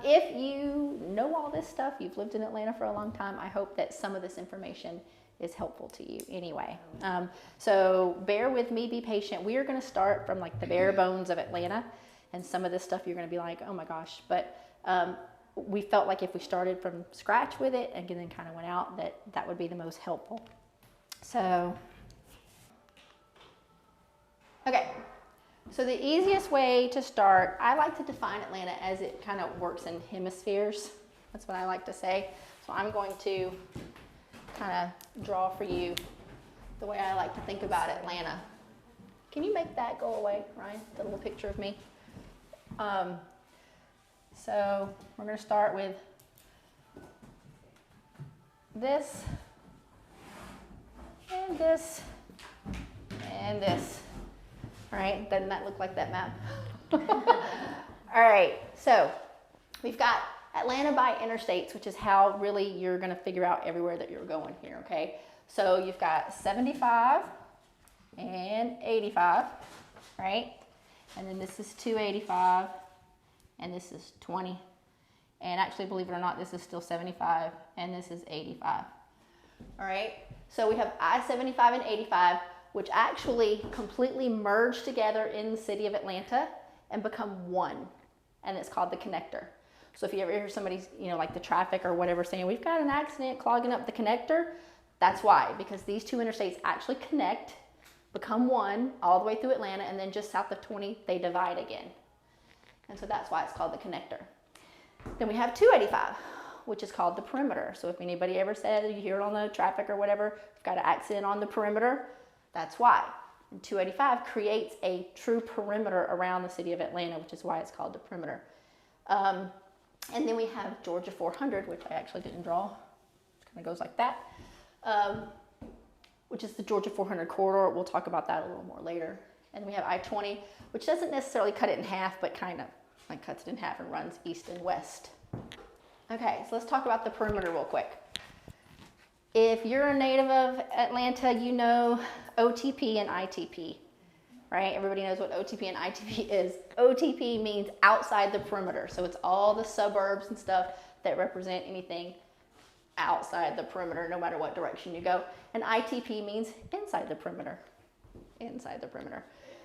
If you know all this stuff, you've lived in Atlanta for a long time, I hope that some of this information is helpful to you anyway. So bear with me, be patient. We are going to start from like the bare bones of Atlanta, and some of this stuff you're going to be like, oh my gosh. But we felt like if we started from scratch with it and then kind of went out, that would be the most helpful. So, okay. So the easiest way to start, I like to define Atlanta as it kind of works in hemispheres. That's what I like to say. So I'm going to kind of draw for you the way I like to think about Atlanta. Can you make that go away, Ryan? The little picture of me. So we're going to start with this, and this, and this. All right, doesn't that look like that map? All right, so we've got Atlanta by interstates, which is how really you're going to figure out everywhere that you're going here, okay? So you've got 75 and 85, right? And then this is 285, and this is 20. And actually, believe it or not, this is still 75, and this is 85. All right, so we have I-75 and 85, which actually completely merge together in the city of Atlanta and become one, and it's called the connector. So if you ever hear somebody, like the traffic or whatever saying, we've got an accident clogging up the connector, that's why, because these two interstates actually connect, become one all the way through Atlanta, and then just south of 20, they divide again. And so that's why it's called the connector. Then we have 285, which is called the perimeter. So if anybody ever said, you hear it on the traffic or whatever, you've got an accident on the perimeter, that's why. And 285 creates a true perimeter around the city of Atlanta, which is why it's called the perimeter. And then we have Georgia 400, which I actually didn't draw. It kind of goes like that, which is the Georgia 400 corridor. We'll talk about that a little more later. And we have I-20, which doesn't necessarily cut it in half, but kind of like cuts it in half and runs east and west. Okay, so let's talk about the perimeter real quick. If you're a native of Atlanta, you know OTP and ITP, right? Everybody knows what OTP and ITP is. OTP means outside the perimeter. So it's all the suburbs and stuff that represent anything outside the perimeter, no matter what direction you go. And ITP means inside the perimeter. Inside the perimeter.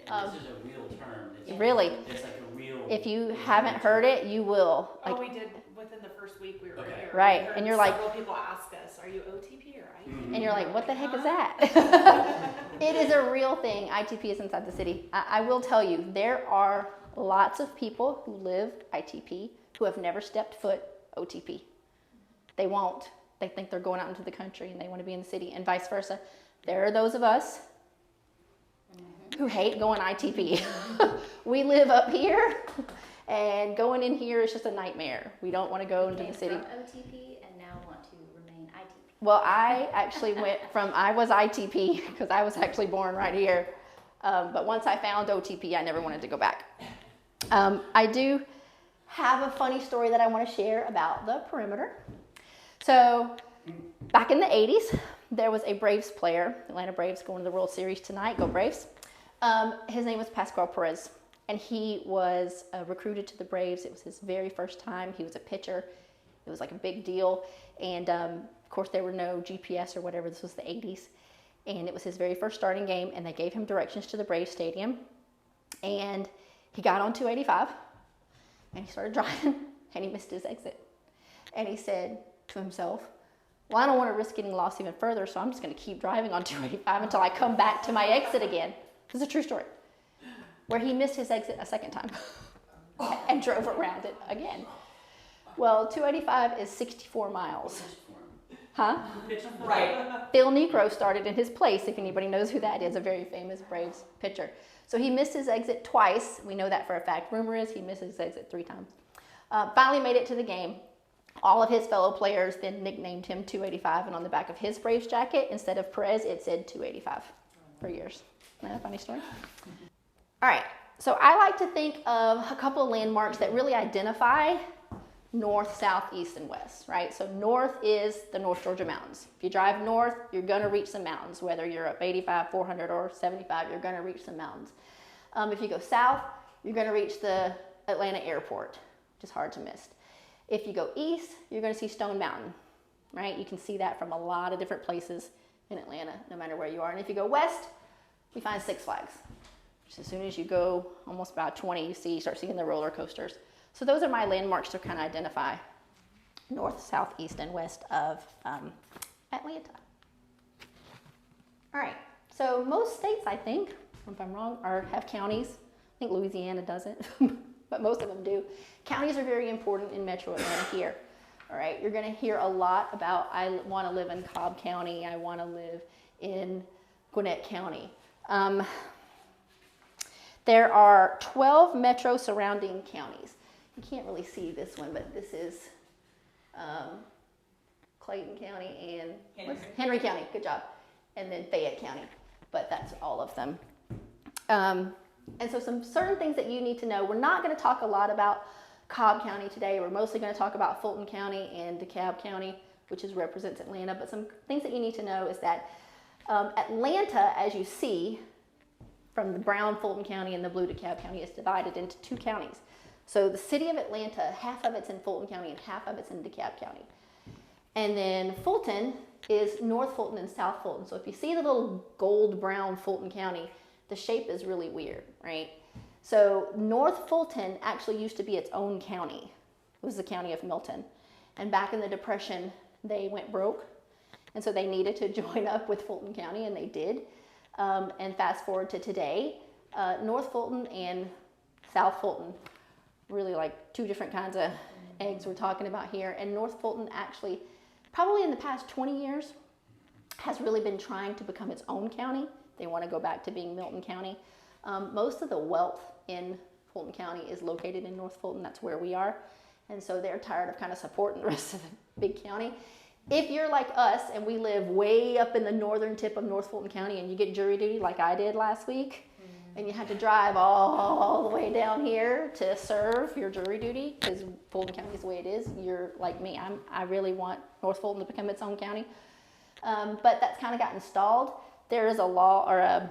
And this is a real term. Really? It's like a real... If you haven't heard it, you will. Like, we did within the first week we were here. Right, and you're like... Several people ask us, are you OTP or ITP? And you're like, what the heck is that? It is a real thing. ITP is inside the city. I will tell you, there are lots of people who live ITP who have never stepped foot OTP. They won't. They think they're going out into the country and they want to be in the city, and vice versa. There are those of us who hate going ITP. We live up here, and going in here is just a nightmare. We don't want to go into the city. From OTP and now want to remain ITP. Well, I actually went from, I was ITP because I was actually born right here. But once I found OTP, I never wanted to go back. I do have a funny story that I want to share about the perimeter. So back in the 80s, there was a Braves player, Atlanta Braves going to the World Series tonight, go Braves. His name was Pascual Perez, and he was recruited to the Braves. It was his very first time. He was a pitcher. It was like a big deal. And of course, there were no GPS or whatever. This was the 80s. And it was his very first starting game, and they gave him directions to the Braves Stadium. And he got on 285, and he started driving, and he missed his exit. And he said to himself, well, I don't want to risk getting lost even further, so I'm just going to keep driving on 285 until I come back to my exit again. This is a true story, where he missed his exit a second time and drove around it again. Well, 285 is 64 miles. Huh? Right. Phil Niekro started in his place, if anybody knows who that is, a very famous Braves pitcher. So he missed his exit twice. We know that for a fact. Rumor is he missed his exit 3 times. Finally made it to the game. All of his fellow players then nicknamed him 285, and on the back of his Braves jacket, instead of Perez, it said 285 for years. Isn't that a funny story? All right, so I like to think of a couple of landmarks that really identify north, south, east, and west, right? So north is the North Georgia mountains. If you drive north, you're gonna reach some mountains. Whether you're up 85, 400, or 75, you're gonna reach some mountains. If you go south, you're gonna reach the Atlanta airport, which is hard to miss. If you go east, you're going to see Stone Mountain, right? You can see that from a lot of different places in Atlanta, no matter where you are. And if you go west, we find Six Flags. Just as soon as you go almost about 20, you start seeing the roller coasters. So those are my landmarks to kind of identify north, south, east, and west of Atlanta. All right, so most states, I think, if I'm wrong, have counties. I think Louisiana doesn't, but most of them do. Counties are very important in Metro Atlanta here. All right, you're gonna hear a lot about, I wanna live in Cobb County, I wanna live in Gwinnett County. There are 12 metro surrounding counties. You can't really see this one, but this is Clayton County and Henry County, good job. And then Fayette County, but that's all of them. And so some certain things that you need to know. We're not gonna talk a lot about Cobb County today. We're mostly gonna talk about Fulton County and DeKalb County, which represents Atlanta. But some things that you need to know is that Atlanta, as you see, from the brown Fulton County and the blue DeKalb County, is divided into two counties. So the city of Atlanta, half of it's in Fulton County and half of it's in DeKalb County. And then Fulton is North Fulton and South Fulton. So if you see the little gold brown Fulton County, the shape is really weird, right? So North Fulton actually used to be its own county. It was the county of Milton. And back in the Depression, they went broke. And so they needed to join up with Fulton County, and they did. And fast forward to today, North Fulton and South Fulton, really like two different kinds of eggs we're talking about here. And North Fulton actually, probably in the past 20 years, has really been trying to become its own county. They want to go back to being Milton County. Most of the wealth in Fulton County is located in North Fulton. That's where we are. And so they're tired of kind of supporting the rest of the big county. If you're like us and we live way up in the northern tip of North Fulton County and you get jury duty like I did last week, and you had to drive all the way down here to serve your jury duty, because Fulton County is the way it is, you're like me. I really want North Fulton to become its own county. But that's kind of gotten stalled. There is a law, or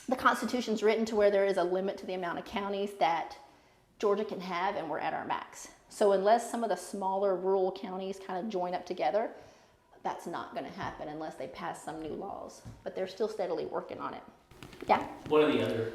the Constitution's written to where there is a limit to the amount of counties that Georgia can have, and we're at our max. So unless some of the smaller rural counties kind of join up together, that's not going to happen unless they pass some new laws. But they're still steadily working on it. Yeah? One of the other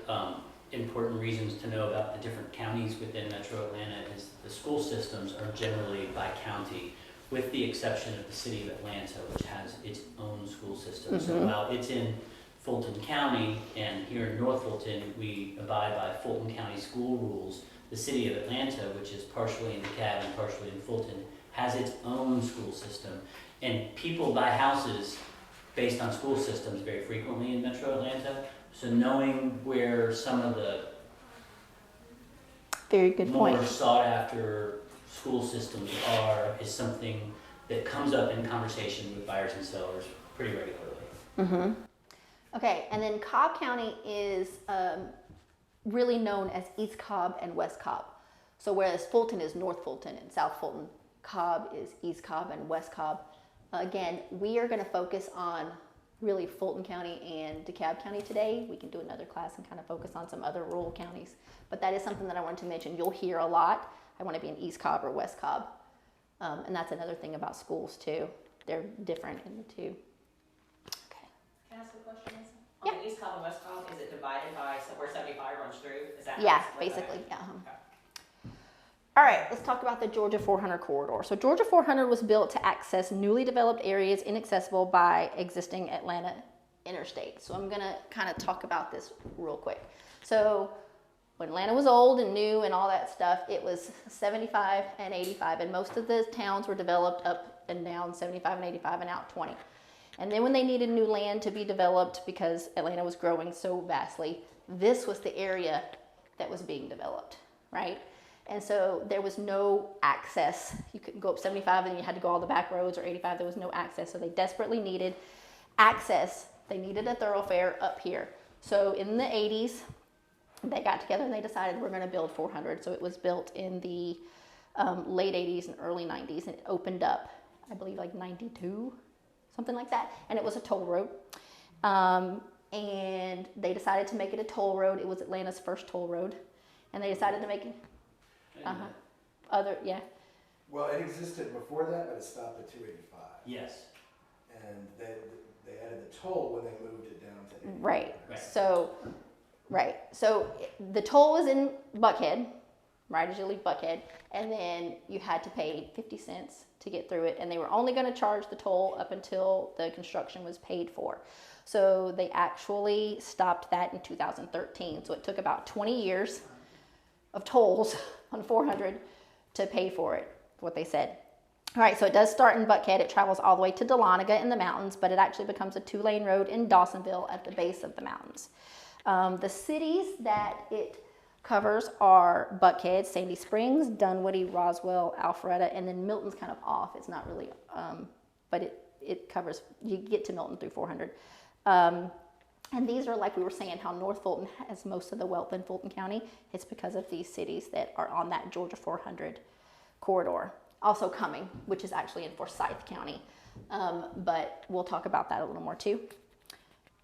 important reasons to know about the different counties within Metro Atlanta is the school systems are generally by county, with the exception of the city of Atlanta, which has its own school system. So while it's in Fulton County, and here in North Fulton, we abide by Fulton County school rules, the city of Atlanta, which is partially in DeKalb and partially in Fulton, has its own school system. And people buy houses based on school systems very frequently in Metro Atlanta. So knowing where some of the Very good more point. sought after school systems are is something that comes up in conversation with buyers and sellers pretty regularly. Okay, and then Cobb County is really known as East Cobb and West Cobb. So whereas Fulton is North Fulton and South Fulton, Cobb is East Cobb and West Cobb. Again, we are going to focus on really Fulton County and DeKalb County today. We can do another class and kind of focus on some other rural counties. But that is something that I wanted to mention. You'll hear a lot. I want to be in East Cobb or West Cobb. And that's another thing about schools too. They're different in the two. Okay. Can I ask a question, Lisa? Yeah. On the East Cobb and West Cobb, is it divided by where 75 runs through? Is that Yeah, what that basically. is? Yeah. Okay. All right, let's talk about the Georgia 400 corridor. So Georgia 400 was built to access newly developed areas inaccessible by existing Atlanta interstates. So I'm gonna kind of talk about this real quick. So when Atlanta was old and new and all that stuff, it was 75 and 85, and most of the towns were developed up and down 75 and 85 and out 20. And then when they needed new land to be developed because Atlanta was growing so vastly, this was the area that was being developed, right? And so there was no access. You couldn't go up 75 and you had to go all the back roads, or 85, there was no access. So they desperately needed access. They needed a thoroughfare up here. So in the 80s, they got together and they decided we're gonna build 400. So it was built in the late 80s and early 90s, and it opened up, I believe like 92, something like that. And it was a toll road. And they decided to make it a toll road. It was Atlanta's first toll road. And they decided to make it, Well, it existed before that, but it stopped at 285. Yes. And they added the toll when they moved it down to 85. Right. Right. So the toll was in Buckhead, right as you leave Buckhead, and then you had to pay 50 cents to get through it, and they were only going to charge the toll up until the construction was paid for. So they actually stopped that in 2013. So it took about 20 years of tolls on 400 to pay for it, what they said. All right, so it does start in Buckhead. It travels all the way to Dahlonega in the mountains, but it actually becomes a 2-lane road in Dawsonville at the base of the mountains. The cities that it covers are Buckhead, Sandy Springs, Dunwoody, Roswell, Alpharetta, and then Milton's kind of off. It's not really, but it covers, you get to Milton through 400. And these are, like we were saying, how North Fulton has most of the wealth in Fulton County. It's because of these cities that are on that Georgia 400 corridor. Also Cumming, which is actually in Forsyth County. But we'll talk about that a little more too.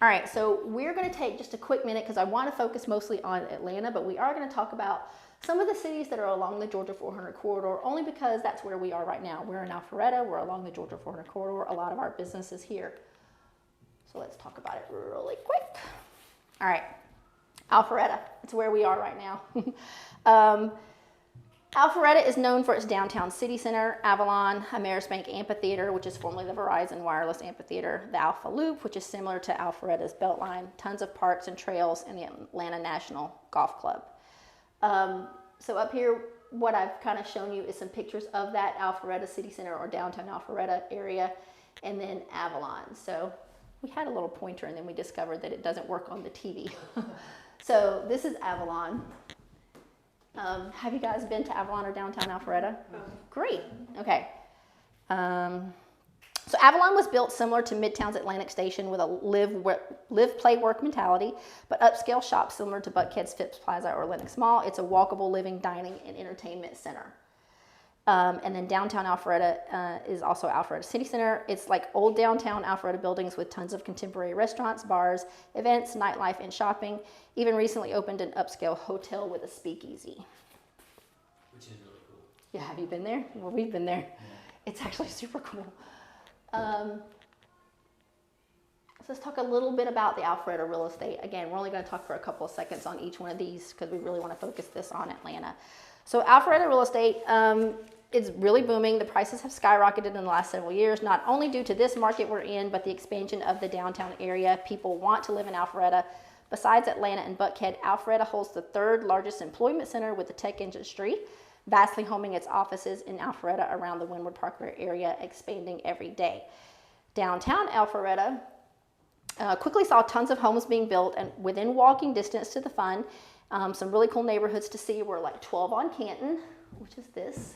All right, so we're going to take just a quick minute because I want to focus mostly on Atlanta, but we are going to talk about some of the cities that are along the Georgia 400 corridor, only because that's where we are right now. We're in Alpharetta. We're along the Georgia 400 corridor. A lot of our business is here. So let's talk about it really quick. All right, Alpharetta. It's where we are right now. Alpharetta is known for its downtown city center, Avalon, Amerisbank Amphitheater, which is formerly the Verizon Wireless Amphitheater, the Alpha Loop, which is similar to Alpharetta's Beltline, tons of parks and trails, and the Atlanta National Golf Club. So up here, what I've kind of shown you is some pictures of that Alpharetta city center or downtown Alpharetta area, and then Avalon. So we had a little pointer, and then we discovered that it doesn't work on the TV. So this is Avalon. Have you guys been to Avalon or downtown Alpharetta? Great. Okay. So Avalon was built similar to Midtown's Atlantic Station with a live, play, work mentality, but upscale shops similar to Buckhead's Phipps Plaza or Lenox Mall. It's a walkable living, dining, and entertainment center. And then downtown Alpharetta is also Alpharetta City Center. It's like old downtown Alpharetta buildings with tons of contemporary restaurants, bars, events, nightlife, and shopping. Even recently opened an upscale hotel with a speakeasy. Which is really cool. Yeah, have you been there? Well, we've been there. Yeah. It's actually super cool. So let's talk a little bit about the Alpharetta real estate. Again, we're only going to talk for a couple of seconds on each one of these because we really want to focus this on Atlanta. So Alpharetta real estate is really booming. The prices have skyrocketed in the last several years, not only due to this market we're in, but the expansion of the downtown area. People want to live in Alpharetta. Besides Atlanta and Buckhead, Alpharetta holds the third largest employment center with the tech industry, vastly homing its offices in Alpharetta around the Windward Parkway area, expanding every day. Downtown Alpharetta quickly saw tons of homes being built and within walking distance to the fun. Some really cool neighborhoods to see were like 12 on Canton, which is this.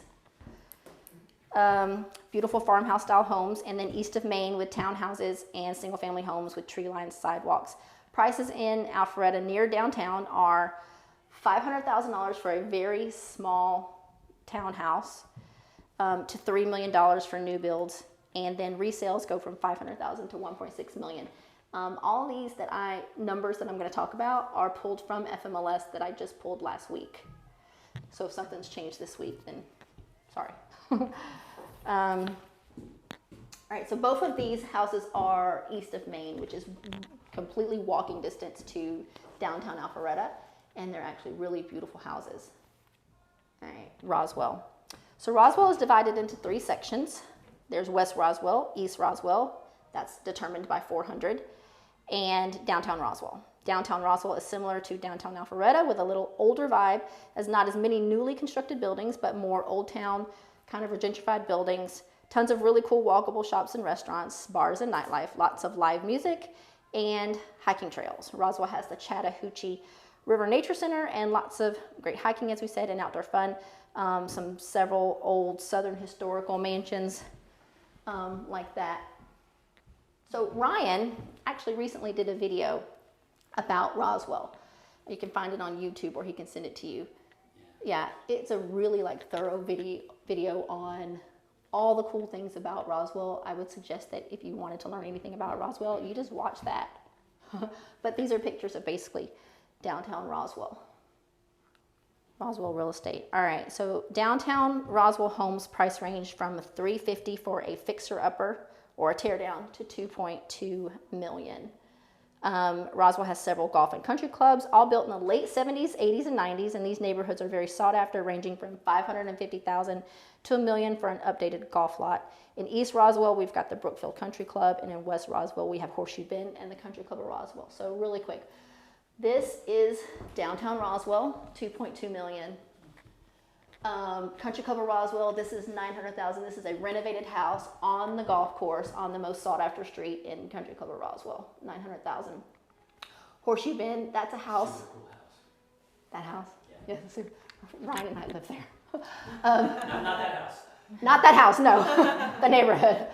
Beautiful farmhouse style homes, and then east of Main with townhouses and single family homes with tree lined sidewalks. Prices in Alpharetta near downtown are $500,000 for a very small townhouse to $3 million for new builds, and then resales go from $500,000 to $1.6 million. All these numbers that I'm going to talk about are pulled from FMLS that I just pulled last week. So if something's changed this week, then sorry. All right, so both of these houses are east of Main, which is completely walking distance to downtown Alpharetta, and they're actually really beautiful houses. All right, Roswell. So Roswell is divided into 3 sections. There's West Roswell, East Roswell, that's determined by 400, and downtown Roswell. Downtown Roswell is similar to downtown Alpharetta with a little older vibe, as not as many newly constructed buildings, but more old town, kind of gentrified buildings, tons of really cool walkable shops and restaurants, bars and nightlife, lots of live music, and hiking trails. Roswell has the Chattahoochee River Nature Center and lots of great hiking, as we said, and outdoor fun. Several old Southern historical mansions like that. So Ryan actually recently did a video about Roswell. You can find it on YouTube, or he can send it to you. Yeah, it's a really thorough video on all the cool things about Roswell. I would suggest that if you wanted to learn anything about Roswell, you just watch that. But these are pictures of basically downtown Roswell. Roswell real estate. All right, so downtown Roswell homes price range from $350 for a fixer-upper or a teardown to $2.2 million. Roswell has several golf and country clubs, all built in the late 70s, 80s, and 90s, and these neighborhoods are very sought after, ranging from $550,000 to $1 million for an updated golf lot. In East Roswell, we've got the Brookfield Country Club, and in West Roswell, we have Horseshoe Bend and the Country Club of Roswell. So really quick, this is downtown Roswell, $2.2 million. Country Club of Roswell, this is $900,000. This is a renovated house on the golf course on the most sought after street in Country Club of Roswell, $900,000. Horseshoe Bend, that's a house. Super cool house. That house? Yeah. Yes, Ryan and I live there. Not that house. Not that house, no, the neighborhood.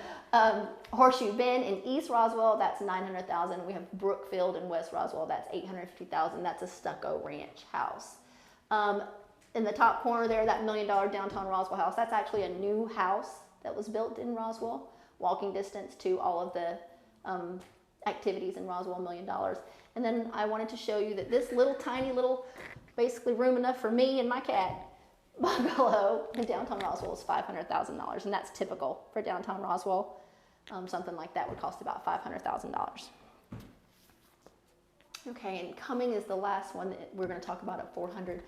Horseshoe Bend in East Roswell, that's $900,000. We have Brookfield in West Roswell, that's $850,000. That's a stucco ranch house. In the top corner there, that $1 million downtown Roswell house, that's actually a new house that was built in Roswell, walking distance to all of the activities in Roswell, $1 million. And then I wanted to show you that this little tiny little, basically room enough for me and my cat, bungalow in downtown Roswell is $500,000, and that's typical for downtown Roswell. Something like that would cost about $500,000. Okay, and Cumming is the last one that we're going to talk about at 400.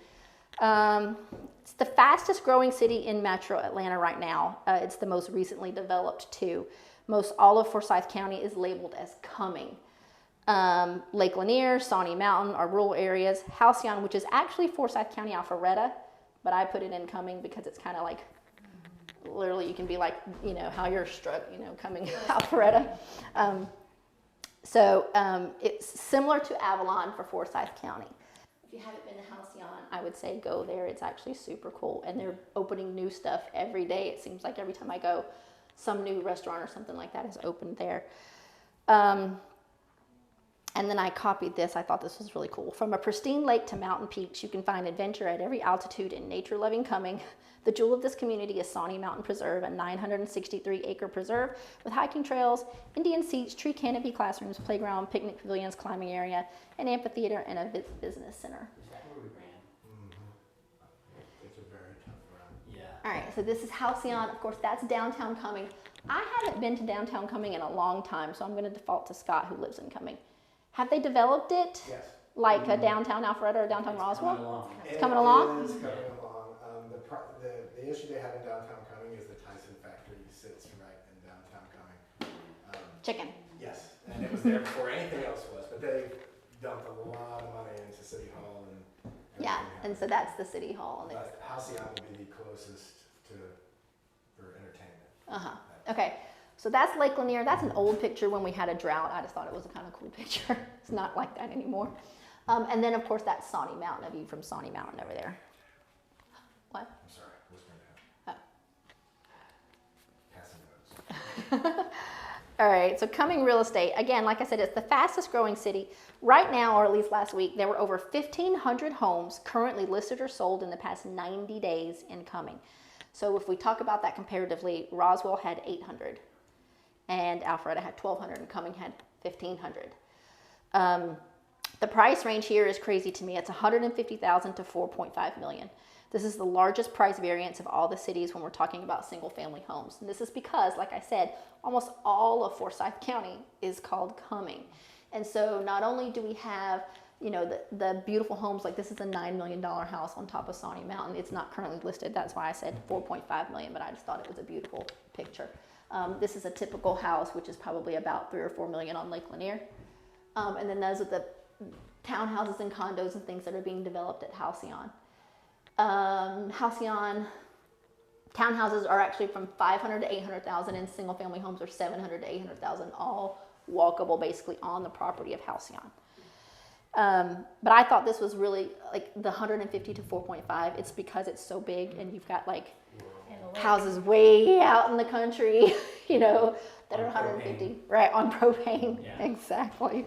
It's the fastest growing city in Metro Atlanta right now. It's the most recently developed too. Most all of Forsyth County is labeled as Cumming. Lake Lanier, Sawney Mountain are rural areas. Halcyon, which is actually Forsyth County Alpharetta, but I put it in Cumming because it's kind of like, literally you can be like, you know, how you're struck, you know, Cumming Alpharetta. It's similar to Avalon for Forsyth County. If you haven't been to Halcyon, I would say go there. It's actually super cool, and they're opening new stuff every day. It seems like every time I go, some new restaurant or something like that is opened there. And then I copied this. I thought this was really cool. From a pristine lake to mountain peaks, you can find adventure at every altitude in nature-loving Cumming. The jewel of this community is Sawney Mountain Preserve, a 963-acre preserve with hiking trails, Indian seats, tree canopy classrooms, playground, picnic pavilions, climbing area, an amphitheater, and a business center. Is that where we ran? It's a very tough run. Yeah. All right, so this is Halcyon. Of course, that's downtown Cumming. I haven't been to downtown Cumming in a long time, so I'm going to default to Scott, who lives in Cumming. Have they developed it Yes. like a downtown Alpharetta or downtown Roswell? Coming along. It's coming along? It is coming along. The issue they have in downtown Cumming is the Tyson factory sits right in downtown Cumming. Chicken. Yes, and it was there before anything else was, but they dumped a lot of money into City Hall and Yeah, everything and else. so that's the city hall. And But Halcyon will be the closest for entertainment. Okay, so that's Lake Lanier. That's an old picture when we had a drought. I just thought it was a kind of cool picture. It's not like that anymore. And then, of course, that's Sawney Mountain, a view from Sawney Mountain over there. What? I'm sorry, whispering Oh. down. Passing notes. All right, so Cumming Real Estate. Again, like I said, it's the fastest growing city. Right now, or at least last week, there were over 1,500 homes currently listed or sold in the past 90 days in Cumming. So if we talk about that comparatively, Roswell had 800, and Alpharetta had 1,200, and Cumming had 1,500. The price range here is crazy to me. It's $150,000 to $4.5 million. This is the largest price variance of all the cities when we're talking about single-family homes. And this is because, like I said, almost all of Forsyth County is called Cumming. And so not only do we have, you know, the beautiful homes, like this is a $9 million house on top of Sawney Mountain. It's not currently listed. That's why I said $4.5 million, but I just thought it was a beautiful picture. This is a typical house, which is probably about $3 or $4 million on Lake Lanier. And then those are the townhouses and condos and things that are being developed at Halcyon. Halcyon townhouses are actually from $500,000 to $800,000, and single-family homes are $700,000 to $800,000, all walkable, basically on the property of Halcyon. But I thought this was really like the 150 to 4.5. It's because it's so big, and you've got like houses way out in the country, you know, that are 150, right, on propane. Yeah. Exactly.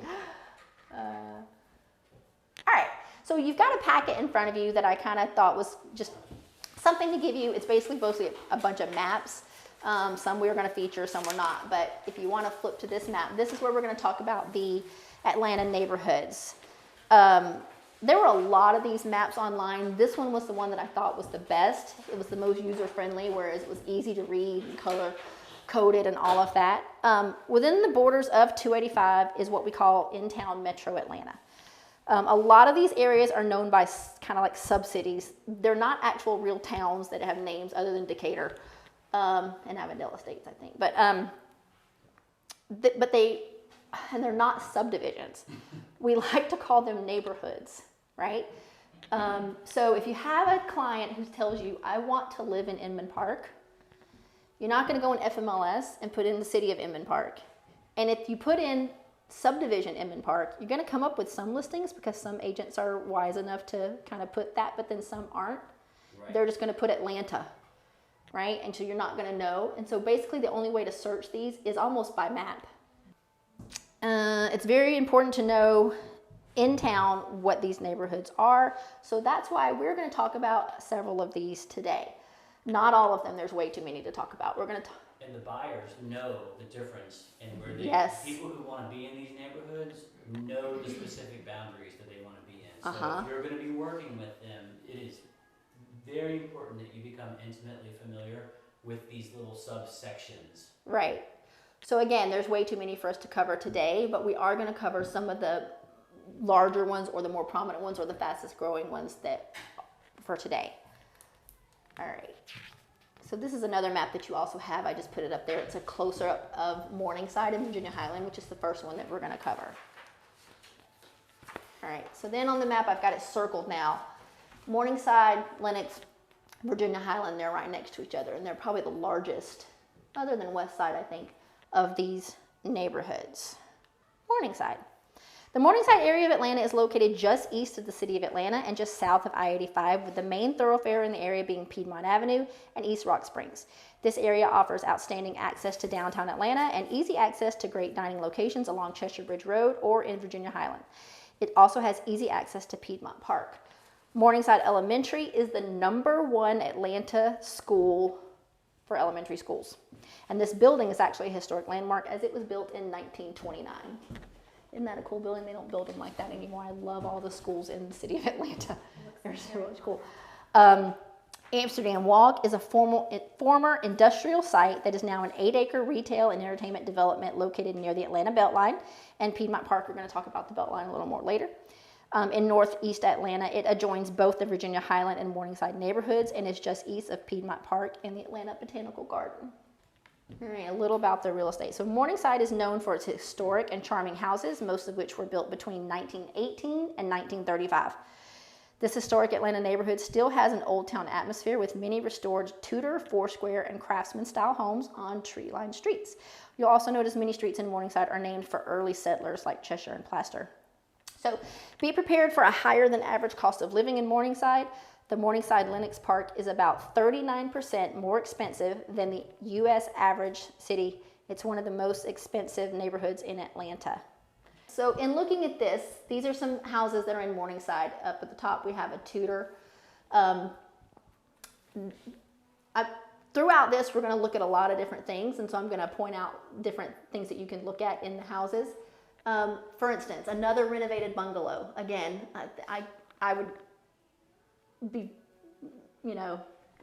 All right, so you've got a packet in front of you that I kind of thought was just something to give you. It's basically a bunch of maps. Some we were going to feature, some we're not. But if you want to flip to this map, this is where we're going to talk about the Atlanta neighborhoods. there were a lot of these maps online. This one was the one that I thought was the best. It was the most user-friendly, whereas it was easy to read and color-coded and all of that. Within the borders of 285 is what we call in-town Metro Atlanta. A lot of these areas are known by kind of like sub-cities. They're not actual real towns that have names other than Decatur and Avondale Estates, I think. But they're not subdivisions. We like to call them neighborhoods, right? So if you have a client who tells you, I want to live in Edmond Park, you're not going to go in FMLS and put in the city of Edmond Park. And if you put in subdivision Edmond Park, you're going to come up with some listings because some agents are wise enough to kind of put that, but then some aren't. Right. They're just going to put Atlanta, right? And so you're not going to know. And so basically the only way to search these is almost by map. It's very important to know in town what these neighborhoods are. So that's why we're going to talk about several of these today. Not all of them. There's way too many to talk about. We're going to And the buyers know the difference, and where they, Yes. people who want to be in these neighborhoods know the specific boundaries that they want to be in. So Uh-huh. if you're going to be working with them, it is very important that you become intimately familiar with these little subsections. Right. So again, there's way too many for us to cover today, but we are going to cover some of the larger ones or the more prominent ones or the fastest growing ones that for today. All right. So this is another map that you also have. I just put it up there. It's a closer up of Morningside and Virginia Highland, which is the first one that we're going to cover. All right. So then on the map, I've got it circled now. Morningside, Lenox, Virginia Highland, they're right next to each other, and they're probably the largest, other than West Side, I think, of these neighborhoods. Morningside. The Morningside area of Atlanta is located just east of the city of Atlanta and just south of I-85, with the main thoroughfare in the area being Piedmont Avenue and East Rock Springs. This area offers outstanding access to downtown Atlanta and easy access to great dining locations along Cheshire Bridge Road or in Virginia Highland. It also has easy access to Piedmont Park. Morningside Elementary is the #1 Atlanta school for elementary schools. And this building is actually a historic landmark as it was built in 1929. Isn't that a cool building? They don't build them like that anymore. I love all the schools in the city of Atlanta. They're so much cool. Amsterdam Walk is a former industrial site that is now an 8-acre retail and entertainment development located near the Atlanta Beltline and Piedmont Park. We're going to talk about the Beltline a little more later. In northeast Atlanta, it adjoins both the Virginia Highland and Morningside neighborhoods and is just east of Piedmont Park and the Atlanta Botanical Garden. All right, a little about the real estate. So Morningside is known for its historic and charming houses, most of which were built between 1918 and 1935. This historic Atlanta neighborhood still has an old town atmosphere with many restored Tudor, Foursquare, and Craftsman-style homes on tree-lined streets. You'll also notice many streets in Morningside are named for early settlers like Cheshire and Plaster. So be prepared for a higher than average cost of living in Morningside. The Morningside Lenox Park is about 39% more expensive than the U.S. average city. It's one of the most expensive neighborhoods in Atlanta. So in looking at this, these are some houses that are in Morningside. Up at the top, we have a Tudor. Throughout this, we're going to look at a lot of different things, and so I'm going to point out different things that you can look at in the houses. For instance, another renovated bungalow. Again, I would be, it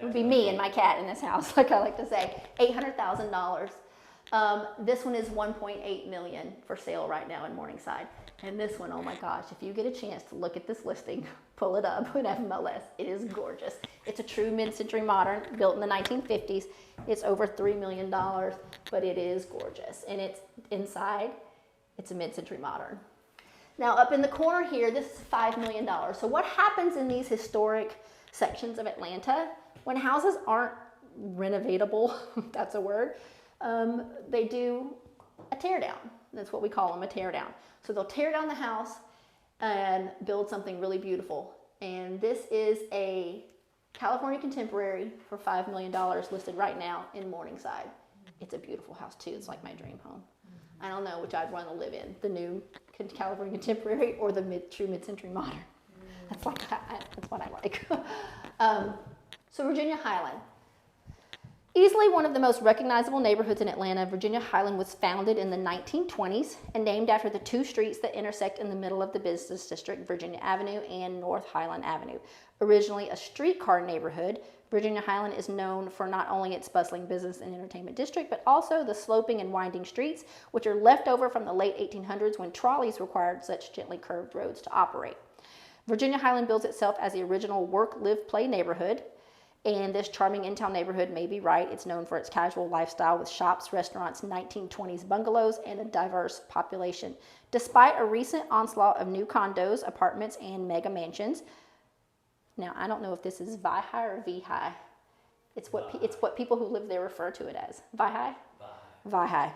would be me and my cat in this house, like I like to say. $800,000. This one is $1.8 million for sale right now in Morningside. And this one, oh my gosh, if you get a chance to look at this listing, pull it up with FMLS. It is gorgeous. It's a true mid-century modern, built in the 1950s. It's over $3 million, but it is gorgeous. And it's inside, it's a mid-century modern. Now up in the corner here, this is $5 million. So what happens in these historic sections of Atlanta when houses aren't renovatable, that's a word, they do a tear down. That's what we call them, a tear down. So they'll tear down the house and build something really beautiful. And this is a California Contemporary for $5 million listed right now in Morningside. It's a beautiful house too. It's like my dream home. I don't know which I'd want to live in, the new California Contemporary or the true mid-century modern. That's what I like. So Virginia Highland. Easily one of the most recognizable neighborhoods in Atlanta, Virginia Highland was founded in the 1920s and named after the two streets that intersect in the middle of the business district, Virginia Avenue and North Highland Avenue. Originally a streetcar neighborhood, Virginia Highland is known for not only its bustling business and entertainment district, but also the sloping and winding streets, which are left over from the late 1800s when trolleys required such gently curved roads to operate. Virginia Highland bills itself as the original work, live, play neighborhood. And this charming in-town neighborhood may be right. It's known for its casual lifestyle with shops, restaurants, 1920s bungalows, and a diverse population. Despite a recent onslaught of new condos, apartments, and mega mansions. Now, I don't know if this is Vi-Hi or V-Hi. It's what people who live there refer to it as. Vi-Hi? Vi-Hi.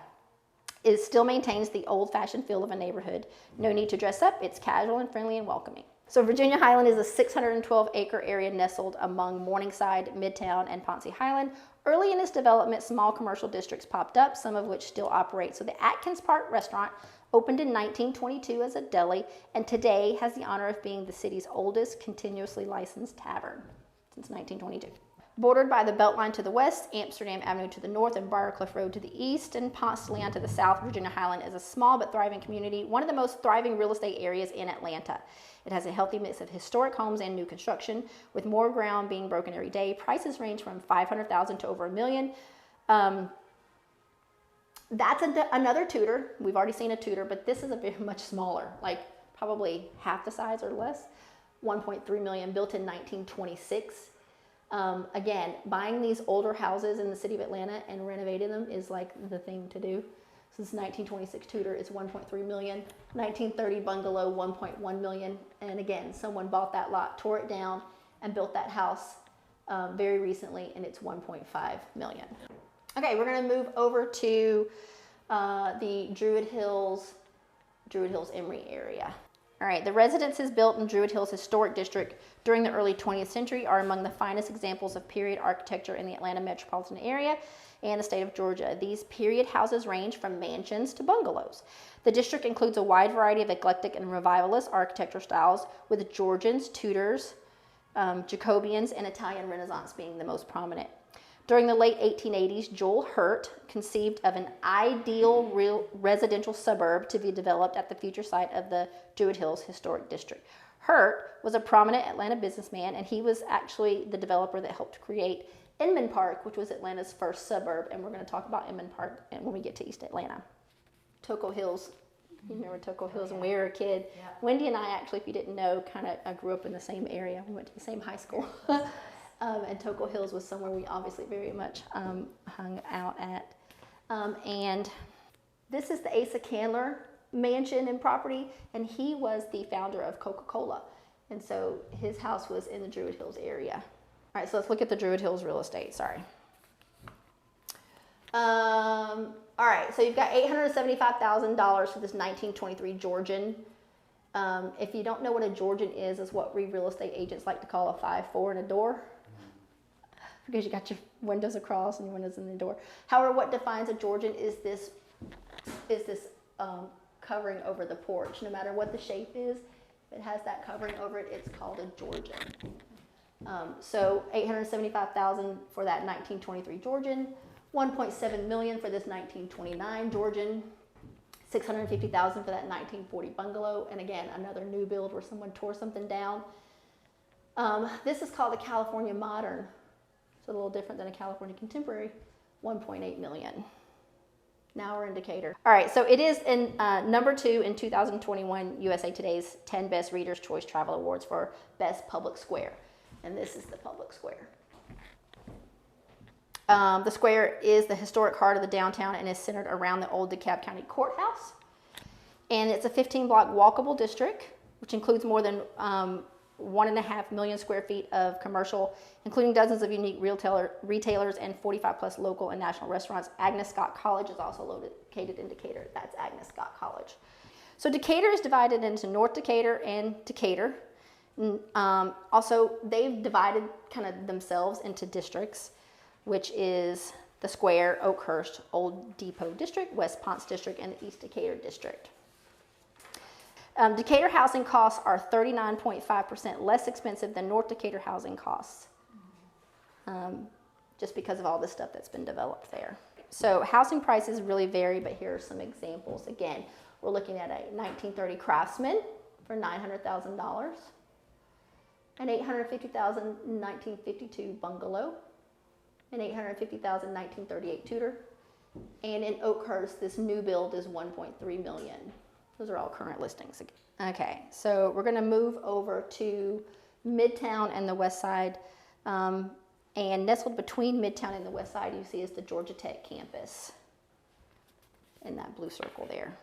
It still maintains the old-fashioned feel of a neighborhood. No need to dress up. It's casual and friendly and welcoming. So Virginia Highland is a 612-acre area nestled among Morningside, Midtown, and Ponce Highland. Early in its development, small commercial districts popped up, some of which still operate. So the Atkins Park restaurant opened in 1922 as a deli, and today has the honor of being the city's oldest continuously licensed tavern since 1922. Bordered by the Beltline to the west, Amsterdam Avenue to the north, and Briarcliff Road to the east, and Ponce de Leon to the south, Virginia Highland is a small but thriving community, one of the most thriving real estate areas in Atlanta. It has a healthy mix of historic homes and new construction, with more ground being broken every day. Prices range from $500,000 to over $1 million. That's another Tudor. We've already seen a Tudor, but this is a very much smaller, like probably half the size or less. 1.3 million, built in 1926. Again, buying these older houses in the city of Atlanta and renovating them is like the thing to do. So this 1926 Tudor is 1.3 million, 1930 bungalow, 1.1 million. And again, someone bought that lot, tore it down, and built that house very recently, and it's 1.5 million. Okay, we're gonna move over to the Druid Hills Emory area. All right, the residences built in Druid Hills Historic District during the early 20th century are among the finest examples of period architecture in the Atlanta metropolitan area and the state of Georgia. These period houses range from mansions to bungalows. The district includes a wide variety of eclectic and revivalist architectural styles, with Georgians, Tudors, Jacobeans, and Italian Renaissance being the most prominent. During the late 1880s, Joel Hurt conceived of an ideal residential suburb to be developed at the future site of the Druid Hills Historic District. Hurt was a prominent Atlanta businessman, and he was actually the developer that helped create Edmond Park, which was Atlanta's first suburb, and we're going to talk about Edmond Park when we get to East Atlanta. Toco Hills. You remember Toco Hills when we were a kid? Yeah. Wendy and I actually, if you didn't know, kind of grew up in the same area. We went to the same high school. And Toco Hills was somewhere we obviously very much hung out at. And this is the Asa Candler mansion and property, and he was the founder of Coca-Cola. And so his house was in the Druid Hills area. All right, so let's look at the Druid Hills real estate, sorry. All right, so you've got $875,000 for this 1923 Georgian. If you don't know what a Georgian is what we real estate agents like to call a 5-4 and a door. Because you got your windows across and your windows in the door. However, what defines a Georgian is this covering over the porch. No matter what the shape is, if it has that covering over it, it's called a Georgian. So $875,000 for that 1923 Georgian, $1.7 million for this 1929 Georgian, $650,000 for that 1940 bungalow, and again, another new build where someone tore something down. This is called a California Modern. It's a little different than a California Contemporary, $1.8 million. Now we're in Decatur. All right, so it is in number 2 in 2021 USA Today's 10 Best Reader's Choice Travel Awards for Best Public Square. And this is the public square. The square is the historic heart of the downtown and is centered around the old DeKalb County Courthouse. And it's a 15-block walkable district, which includes more than 1.5 million square feet of commercial, including dozens of unique retailers and 45 plus local and national restaurants. Agnes Scott College is also located in Decatur. That's Agnes Scott College. So Decatur is divided into North Decatur and Decatur. Also, they've divided kind of themselves into districts, which is the Square, Oakhurst, Old Depot District, West Ponce District, and the East Decatur District. Decatur housing costs are 39.5% less expensive than North Decatur housing costs. just because of all the stuff that's been developed there. So housing prices really vary, but here are some examples. Again, we're looking at a 1930 Craftsman for $900,000, an $850,000 1952 Bungalow, an $850,000 1938 Tudor, and in Oakhurst, this new build is $1.3 million. Those are all current listings. Okay, so we're gonna move over to Midtown and the West Side. And nestled between Midtown and the West Side, you see is the Georgia Tech campus in that blue circle there.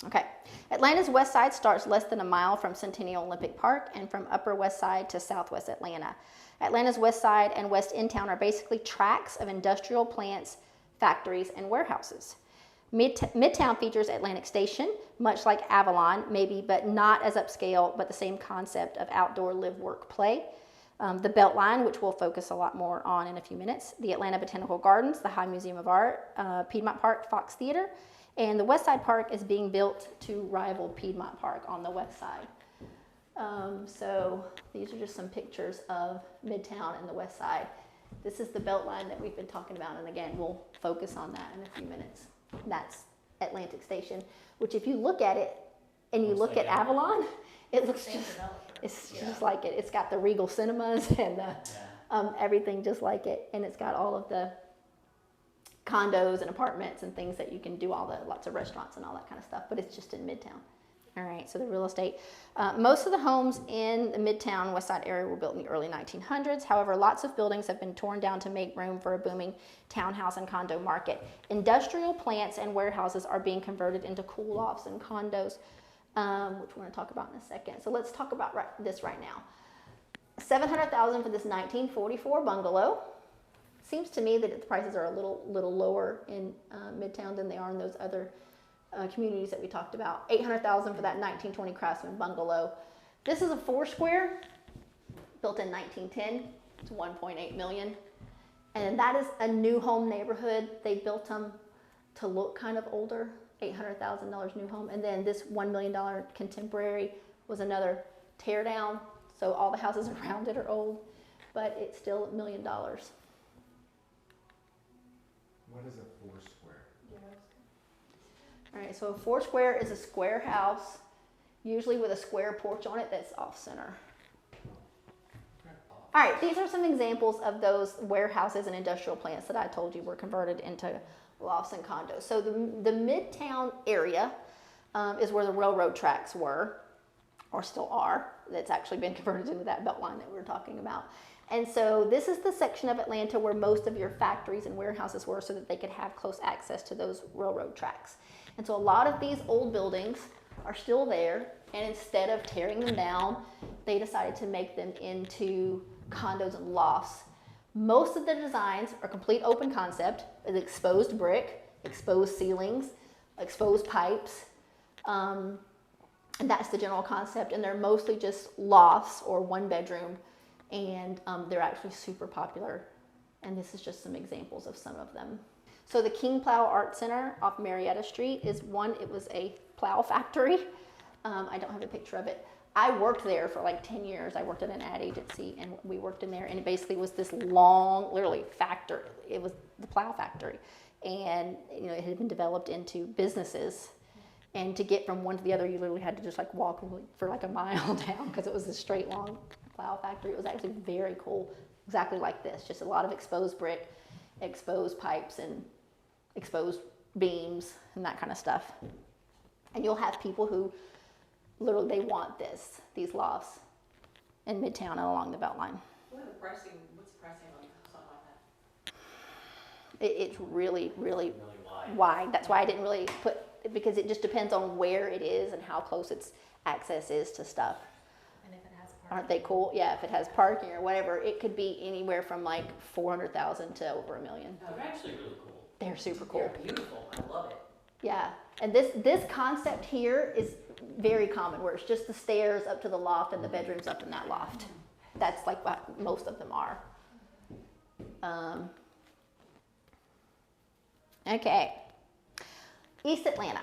Okay, Atlanta's West Side starts less than a mile from Centennial Olympic Park and from Upper West Side to Southwest Atlanta. Atlanta's West Side and West End Town are basically tracts of industrial plants, factories, and warehouses. Midtown features Atlantic Station, much like Avalon, maybe, but not as upscale, but the same concept of outdoor live, work, play. The Beltline, which we'll focus a lot more on in a few minutes, the Atlanta Botanical Gardens, the High Museum of Art, Piedmont Park, Fox Theater, and the West Side Park is being built to rival Piedmont Park on the west side. So these are just some pictures of Midtown and the West Side. This is the Beltline that we've been talking about, and again, we'll focus on that in a few minutes. That's Atlantic Station, which if you look at it and you look at Avalon, it looks just, it's just like it. It's got the Regal Cinemas and the, everything just like it. And it's got all of the condos and apartments and things that you can do, lots of restaurants and all that kind of stuff, but it's just in Midtown. All right, so the real estate. Most of the homes in the Midtown West Side area were built in the early 1900s. However, lots of buildings have bin torn down to make room for a booming townhouse and condo market. Industrial plants and warehouses are being converted into cool lofts and condos, which we're going to talk about in a second. So let's talk about this right now. $700,000 for this 1944 bungalow. Seems to me that the prices are a little lower in Midtown than they are in those other communities that we talked about. $800,000 for that 1920 Craftsman bungalow. This is a Foursquare, built in 1910. It's $1.8 million. And that is a new home neighborhood. They built them to look kind of older. $800,000 new home. And then this $1 million contemporary was another tear down. So all the houses around it are old, but it's still $1 million. What is a Foursquare? All right, so a Foursquare is a square house, usually with a square porch on it that's off center. All right, these are some examples of those warehouses and industrial plants that I told you were converted into lofts and condos. So the Midtown area is where the railroad tracks were, or still are. That's actually been converted into that Beltline that we were talking about. And so this is the section of Atlanta where most of your factories and warehouses were, so that they could have close access to those railroad tracks. And so a lot of these old buildings are still there, and instead of tearing them down, they decided to make them into condos and lofts. Most of the designs are complete open concept, with exposed brick, exposed ceilings, exposed pipes, and that's the general concept. And they're mostly just lofts or one bedroom, and they're actually super popular. And this is just some examples of some of them. So the King Plow Art Center off Marietta Street is one. It was a plow factory. I don't have a picture of it. I worked there for like 10 years. I worked at an ad agency, and we worked in there, and it basically was this long, literally factory. It was the plow factory, and you know, it had been developed into businesses. And to get from one to the other, you literally had to just like walk for like a mile down, because it was a straight long plow factory. It was actually very cool, exactly like this, just a lot of exposed brick, exposed pipes, and exposed beams and that kind of stuff. And you'll have people who literally, they want these lofts in Midtown and along the Beltline. What's the pricing on something like that? It's really, really wide. wide. That's why I didn't really put, because it just depends on where it is and how close its access is to stuff. And if it has parking. Aren't they cool? Yeah, if it has parking or whatever, it could be anywhere from like 400,000 to over $1 million. They're actually really cool. They're super cool. They're beautiful. I love it. Yeah, and this concept here is very common, where it's just the stairs up to the loft and the bedrooms up in that loft. That's like what most of them are. Okay, East Atlanta.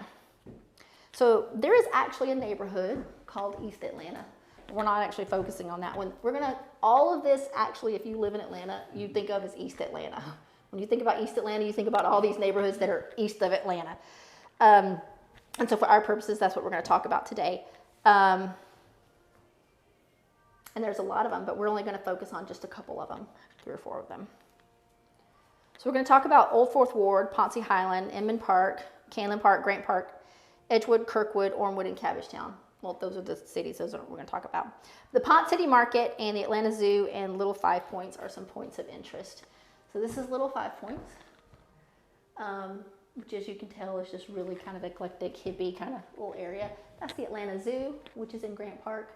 So there is actually a neighborhood called East Atlanta. We're not actually focusing on that one. All of this actually, if you live in Atlanta, you think of as East Atlanta. When you think about East Atlanta, you think about all these neighborhoods that are east of Atlanta. And so for our purposes, that's what we're going to talk about today. And there's a lot of them, but we're only going to focus on just a couple of them, 3 or 4 of them. So we're going to talk about Old Fourth Ward, Ponce Highland, Edmond Park, Canlan Park, Grant Park, Edgewood, Kirkwood, Ormwood, and Cabbagetown. Well, those are the cities. Those are what we're going to talk about. The Ponce City Market and the Atlanta Zoo and Little Five Points are some points of interest. So this is Little Five Points, which, as you can tell, is just really kind of eclectic, hippie kind of little area. That's the Atlanta Zoo, which is in Grant Park,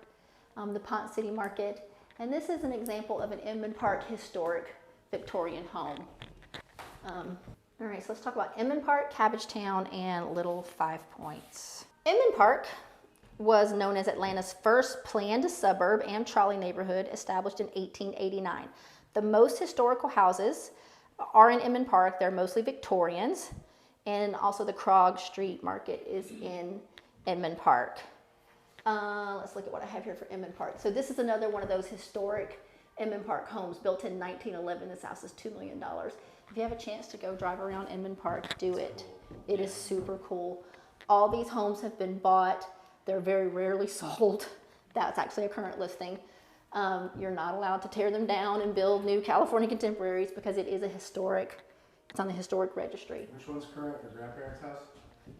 the Ponce City Market, and this is an example of an Edmond Park historic Victorian home. All right, so let's talk about Edmond Park, Cabbagetown, and Little Five Points. Edmond Park was known as Atlanta's first planned suburb and trolley neighborhood, established in 1889. The most historical houses are in Edmond Park. They're mostly Victorians, and also the Krog Street Market is in Edmond Park. Let's look at what I have here for Edmond Park. So this is another one of those historic Edmond Park homes built in 1911. This house is $2 million. If you have a chance to go drive around Edmond Park, do it. It is super cool. All these homes have been bought. They're very rarely sold. That's actually a current listing. You're not allowed to tear them down and build new California contemporaries because it is it's on the historic registry. Which one's current? Your grandparents' house?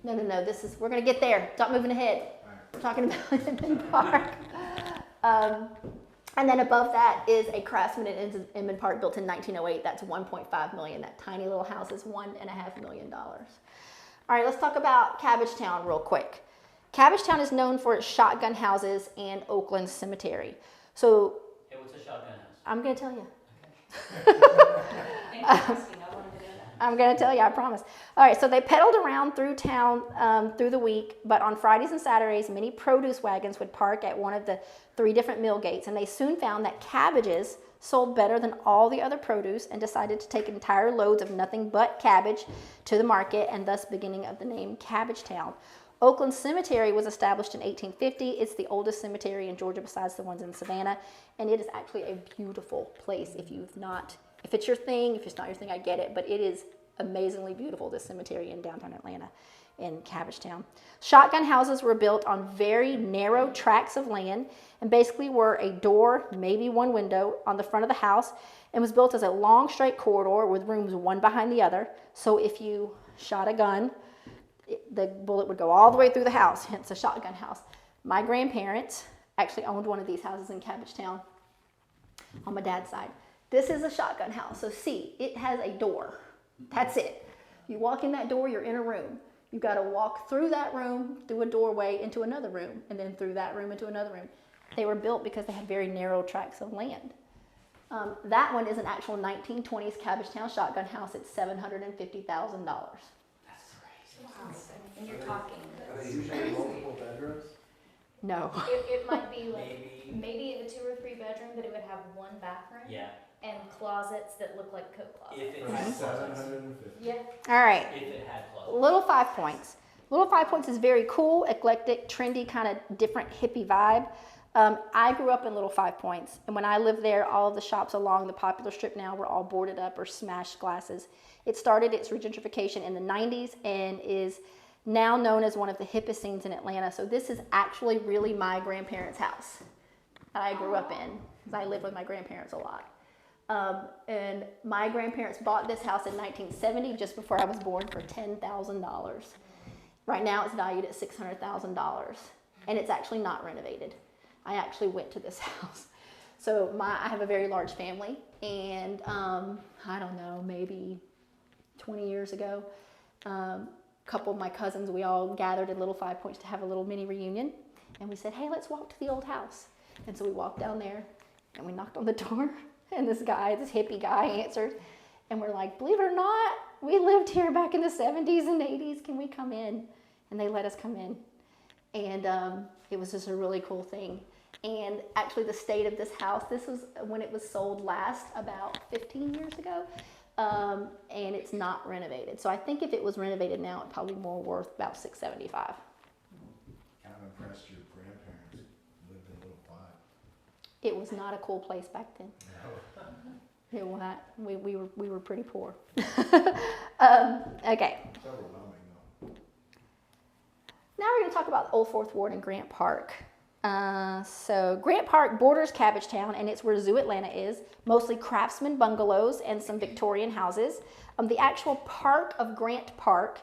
No, we're gonna get there. Stop moving ahead. We're talking about Edmond Park. And then above that is a Craftsman in Edmond Park built in 1908. That's $1.5 million. That tiny little house is $1.5 million. All right, let's talk about Cabbagetown real quick. Cabbagetown is known for its shotgun houses and Oakland Cemetery. So, Hey, what's a shotgun house? I'm going to tell you. Thanks for asking, I wanted to know that. I'm going to tell you, I promise. All right, so they pedaled around through town through the week, but on Fridays and Saturdays, many produce wagons would park at one of the 3 different mill gates, and they soon found that cabbages sold better than all the other produce and decided to take entire loads of nothing but cabbage to the market, and thus beginning of the name Cabbagetown. Oakland Cemetery was established in 1850. It's the oldest cemetery in Georgia besides the ones in Savannah, and it is actually a beautiful place. If it's your thing, if it's not your thing, I get it, but it is amazingly beautiful, this cemetery in downtown Atlanta in Cabbagetown. Shotgun houses were built on very narrow tracts of land and basically were a door, maybe one window on the front of the house, and was built as a long straight corridor with rooms one behind the other. So if you shot a gun, the bullet would go all the way through the house, hence a shotgun house. My grandparents actually owned one of these houses in Cabbagetown on my dad's side. This is a shotgun house. So see, it has a door. That's it. You walk in that door, you're in a room. You've got to walk through that room, through a doorway, into another room, and then through that room into another room. They were built because they had very narrow tracts of land. That one is an actual 1920s Cabbagetown shotgun house. It's $750,000. And you're talking. Are they usually multiple bedrooms? No. It might be like, maybe a 2 or 3 bedroom, but it would have 1 bathroom. Yeah. And closets that look like coat closets. If it had closets. 750. Yeah. All right. If it had closets. Little Five Points. Little Five Points is very cool, eclectic, trendy, kind of different hippie vibe. I grew up in Little Five Points, and when I lived there, all of the shops along the popular strip now were all boarded up or smashed glasses. It started its regentrification in the 90s and is now known as one of the hippest scenes in Atlanta. So this is actually really my grandparents' house that I grew up in, because I lived with my grandparents a lot. And my grandparents bought this house in 1970, just before I was born, for $10,000. Right now it's valued at $600,000, and it's actually not renovated. I actually went to this house. So I have a very large family, and I don't know, maybe 20 years ago, a couple of my cousins, we all gathered in Little Five Points to have a little mini reunion, and we said, hey, let's walk to the old house. And so we walked down there, and we knocked on the door, and this hippie guy answered, and we're like, believe it or not, we lived here back in the 70s and 80s, can we come in? And they let us come in, and it was just a really cool thing. And actually the state of this house, this was when it was sold last, about 15 years ago, and it's not renovated. So I think if it was renovated now, it'd probably be more worth about $675. Kind of impressed your grandparents lived in Little Five. It was not a cool place back then. No. It was not. We were pretty poor. Okay. It's overwhelming though. Now we're going to talk about Old Fourth Ward and Grant Park. So Grant Park borders Cabbagetown, and it's where Zoo Atlanta is, mostly craftsman bungalows and some Victorian houses. The actual park of Grant Park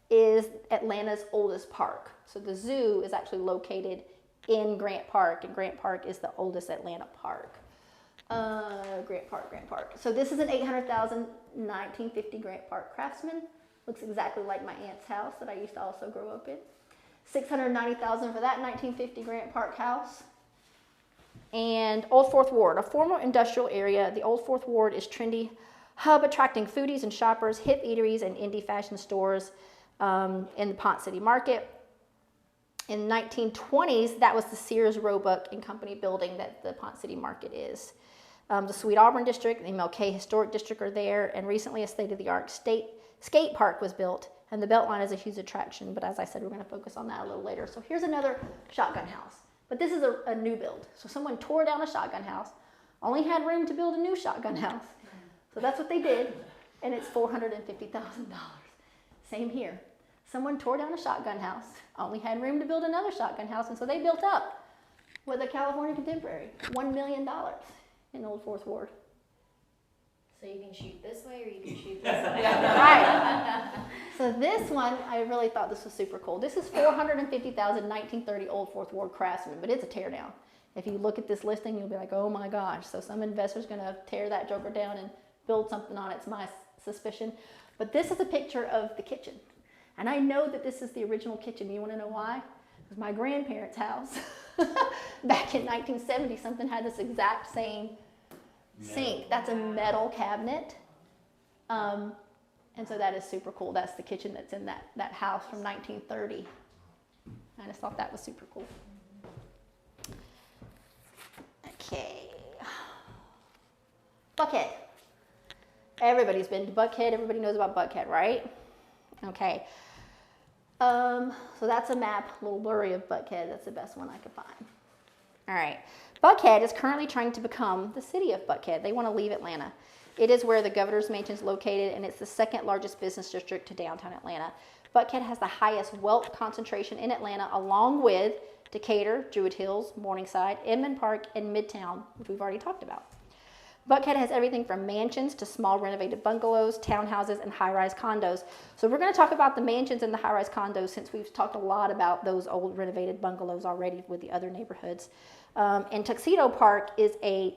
is Atlanta's oldest park. So the zoo is actually located in Grant Park, and Grant Park is the oldest Atlanta park. Grant Park. So this is an 800,000 1950 Grant Park Craftsman. Looks exactly like my aunt's house that I used to also grow up in. 690,000 for that 1950 Grant Park house. And Old Fourth Ward, a former industrial area. The Old Fourth Ward is trendy hub attracting foodies and shoppers, hip eateries, and indie fashion stores in the Pont City Market. In the 1920s, that was the Sears, Roebuck and Company building that the Pont City Market is. The Sweet Auburn District, the MLK Historic District are there, and recently a state-of-the-art skate park was built, and the Beltline is a huge attraction, but as I said, we're going to focus on that a little later. So here's another shotgun house, but this is a new build. So someone tore down a shotgun house, only had room to build a new shotgun house. So that's what they did, and it's $450,000. Same here. Someone tore down a shotgun house, only had room to build another shotgun house, and so they built up with a California Contemporary, $1 million in Old Fourth Ward. So you can shoot this way or you can shoot this way. Right. So this one, I really thought this was super cool. This is 450,000 1930 Old Fourth Ward Craftsman, but it's a tear down. If you look at this listing, you'll be like, oh my gosh. So some investor's going to tear that joker down and build something on it. It's my suspicion. But this is a picture of the kitchen. And I know that this is the original kitchen. You want to know why? It was my grandparents' house. Back in 1970, something had this exact same sink. That's a metal cabinet. And so that is super cool. That's the kitchen that's in that house from 1930. I just thought that was super cool. Okay. Buckhead. Everybody's been to Buckhead. Everybody knows about Buckhead, right? Okay. So that's a map, a little blurry of Buckhead. That's the best one I could find. All right. Buckhead is currently trying to become the city of Buckhead. They want to leave Atlanta. It is where the governor's mansion is located, and it's the second largest business district to downtown Atlanta. Buckhead has the highest wealth concentration in Atlanta, along with Decatur, Druid Hills, Morningside, Edmond Park, and Midtown, which we've already talked about. Buckhead has everything from mansions to small renovated bungalows, townhouses, and high-rise condos. So we're going to talk about the mansions and the high-rise condos since we've talked a lot about those old renovated bungalows already with the other neighborhoods. And Tuxedo Park is a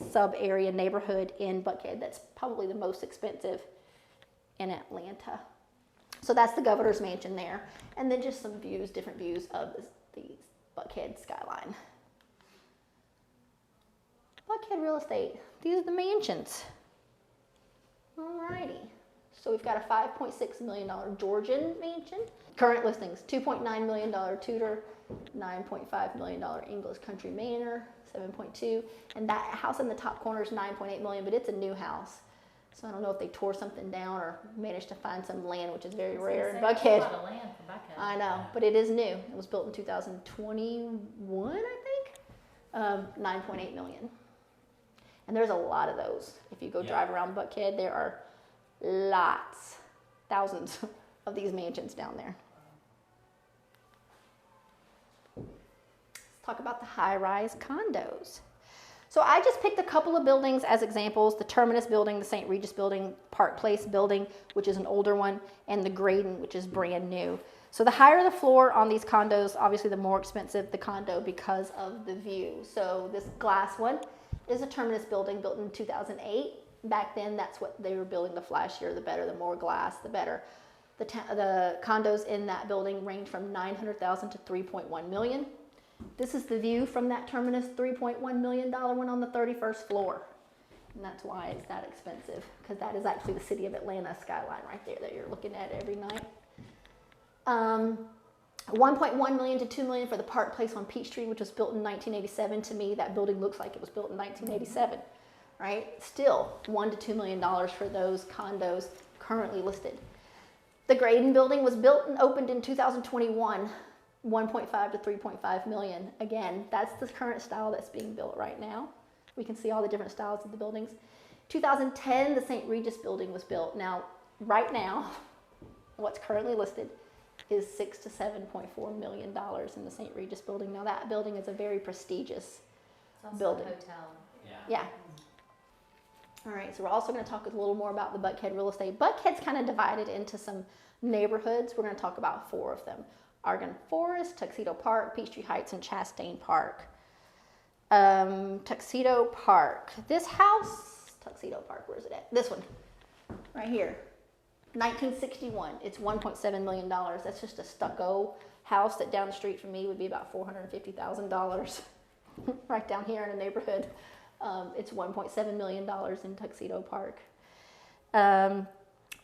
sub-area neighborhood in Buckhead that's probably the most expensive in Atlanta. So that's the governor's mansion there. And then just some views, different views of the Buckhead skyline. Buckhead real estate. These are the mansions. Alrighty. So we've got a $5.6 million Georgian mansion. Current listings, $2.9 million Tudor, $9.5 million English Country Manor, 7.2. And that house in the top corner is $9.8 million, but it's a new house. So I don't know if they tore something down or managed to find some land, which is very rare in Buckhead. A lot of land for Buckhead. I know, but it is new. It was built in 2021, I think. 9.8 million. And there's a lot of those. If you go drive around Buckhead, there are lots, thousands of these mansions down there. Let's talk about the high-rise condos. So I just picked a couple of buildings as examples, the Terminus Building, the St. Regis Building, Park Place Building, which is an older one, and the Graydon, which is brand new. So the higher the floor on these condos, obviously the more expensive the condo because of the view. So this glass one is a Terminus Building built in 2008. Back then, that's what they were building. The flashier, the better. The more glass, the better. The condos in that building range from $900,000 to $3.1 million. This is the view from that Terminus $3.1 million one on the 31st floor. And that's why it's that expensive, because that is actually the city of Atlanta skyline right there that you're looking at every night. 1.1 million to 2 million for the Park Place on Peachtree, which was built in 1987. To me, that building looks like it was built in 1987, right? Still, $1 to $2 million for those condos currently listed. The Graydon Building was built and opened in 2021. 1.5 to 3.5 million. Again, that's the current style that's being built right now. We can see all the different styles of the buildings. 2010, the St. Regis building was built. Now, right now, what's currently listed is $6 to $7.4 million in the St. Regis building. Now, that building is a very prestigious It's also building. a hotel. Yeah. All right, so we're also going to talk a little more about the Buckhead real estate. Buckhead's kind of divided into some neighborhoods. We're going to talk about 4 of them. Argonne Forest, Tuxedo Park, Peachtree Heights, and Chastain Park. Tuxedo Park. This house, Tuxedo Park, where is it at? This one, right here. 1961. It's $1.7 million. That's just a stucco house that down the street from me would be about $450,000. Right down here in the neighborhood. It's $1.7 million in Tuxedo Park.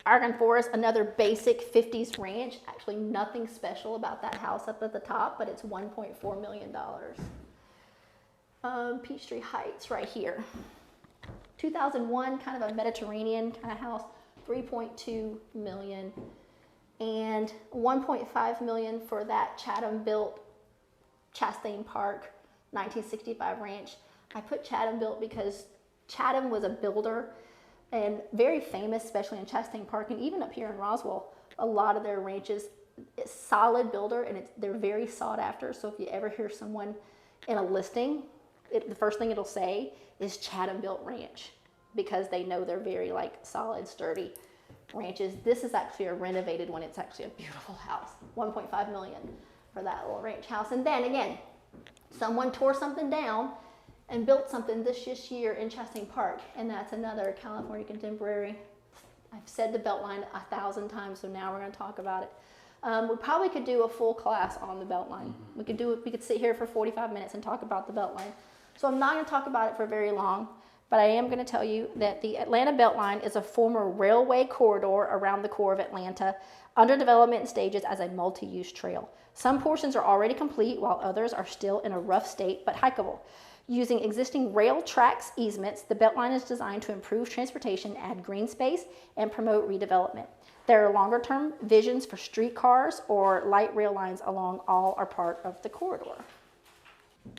Argonne Forest, another basic 50s ranch. Actually, nothing special about that house up at the top, but it's $1.4 million. Peachtree Heights, right here. 2001, kind of a Mediterranean kind of house, $3.2 million. And $1.5 million for that Chatham-built Chastain Park 1965 ranch. I put Chatham-built because Chatham was a builder and very famous, especially in Chastain Park and even up here in Roswell. A lot of their ranches, it's solid builder, and they're very sought after. So if you ever hear someone in a listing, the first thing it'll say is Chatham-built ranch, because they know they're very solid, sturdy ranches. This is actually a renovated one. It's actually a beautiful house. $1.5 million for that little ranch house. And then again, someone tore something down and built something this year in Chastain Park, and that's another California contemporary. I've said the Beltline 1,000 times, so now we're going to talk about it. We probably could do a full class on the Beltline. We could sit here for 45 minutes and talk about the Beltline. So I'm not going to talk about it for very long, but I am going to tell you that the Atlanta Beltline is a former railway corridor around the core of Atlanta, under development stages as a multi-use trail. Some portions are already complete, while others are still in a rough state but hikeable. Using existing rail tracks easements, the Beltline is designed to improve transportation, add green space, and promote redevelopment. There are longer-term visions for streetcars or light rail lines along all or part of the corridor.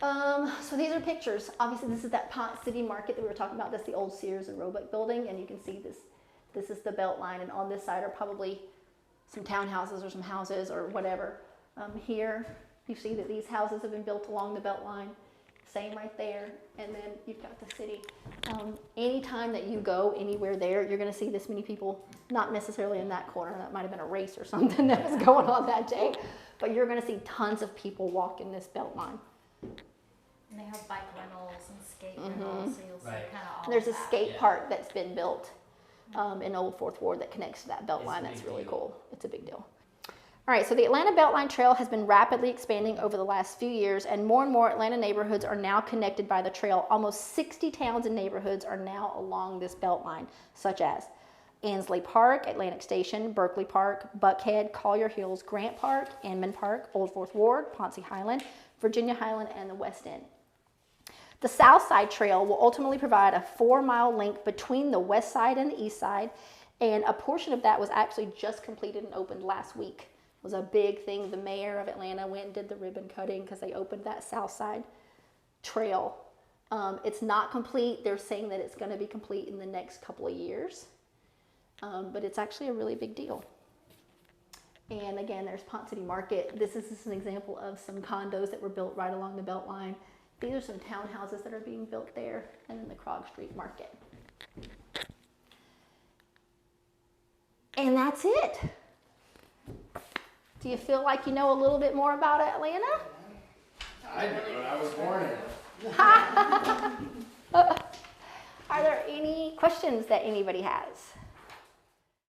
So these are pictures. Obviously, this is that Pont City Market that we were talking about. That's the old Sears and Roebuck building, and you can see this. This is the Beltline, and on this side are probably some townhouses or some houses or whatever. Here, you see that these houses have been built along the Beltline. Same right there, and then you've got the city. Anytime that you go anywhere there, you're going to see this many people, not necessarily in that corner. That might have been a race or something that was going on that day, but you're going to see tons of people walking this Beltline. And they have bike rentals and skate rentals, so you'll see kind of all There's a of that. skate park that's been built in Old Fourth Ward that connects to that Beltline. It's a That's big really deal. cool. It's a big deal. All right, so the Atlanta Beltline Trail has been rapidly expanding over the last few years, and more Atlanta neighborhoods are now connected by the trail. Almost 60 towns and neighborhoods are now along this Beltline, such as Ansley Park, Atlantic Station, Berkeley Park, Buckhead, Collier Hills, Grant Park, Edmond Park, Old Fourth Ward, Ponce Highland, Virginia Highland, and the West End. The South Side Trail will ultimately provide a 4-mile link between the west side and the east side, and a portion of that was actually just completed and opened last week. It was a big thing. The mayor of Atlanta went and did the ribbon cutting because they opened that South Side Trail. It's not complete. They're saying that it's going to be complete in the next couple of years, but it's actually a really big deal. And again, there's Pont City Market. This is an example of some condos that were built right along the Beltline. These are some townhouses that are being built there, and then the Krog Street Market. And that's it. Do you feel like you know a little bit more about Atlanta? I did when I was born here. Are there any questions that anybody has?